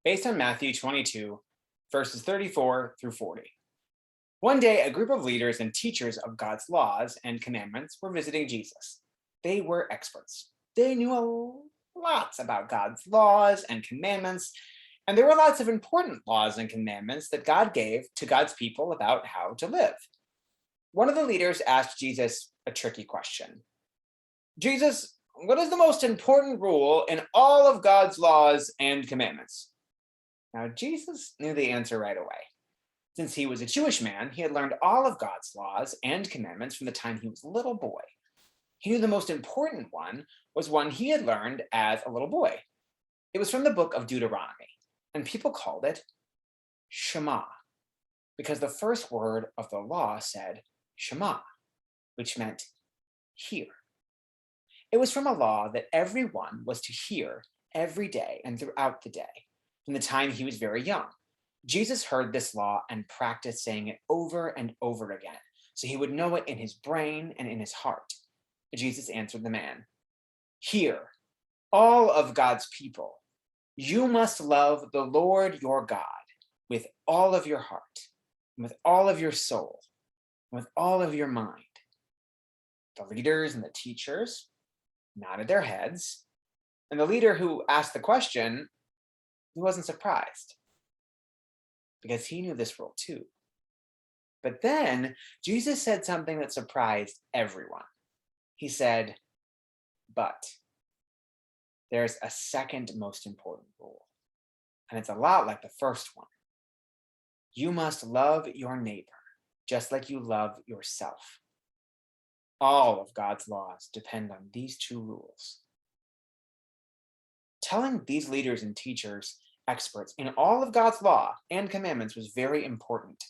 based on Matthew 22, verses 34 through 40. One day, a group of leaders and teachers of God's laws and commandments were visiting Jesus. They were experts. They knew lots about God's laws and commandments, and there were lots of important laws and commandments that God gave to God's people about how to live. One of the leaders asked Jesus a tricky question. Jesus, what is the most important rule in all of God's laws and commandments? Now, Jesus knew the answer right away. Since he was a Jewish man, he had learned all of God's laws and commandments from the time he was a little boy. He knew the most important one was one he had learned as a little boy. It was from the book of Deuteronomy, and people called it Shema, because the first word of the law said Shema, which meant hear. It was from a law that everyone was to hear every day and throughout the day, from the time he was very young. Jesus heard this law and practiced saying it over and over again, so he would know it in his brain and in his heart. Jesus answered the man, "Hear, all of God's people, you must love the Lord your God with all of your heart, and with all of your soul, and with all of your mind." The leaders and the teachers nodded their heads, and the leader who asked the question, he wasn't surprised because he knew this rule too. But then Jesus said something that surprised everyone. He said, "But there's a second most important rule, and it's a lot like the first one. You must love your neighbor just like you love yourself." All of God's laws depend on these two rules. Telling these leaders and teachers, experts in all of God's law and commandments, was very important.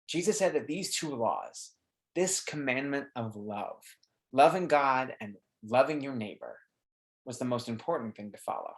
Jesus said that these two laws, this commandment of love, loving God and loving your neighbor, was the most important thing to follow.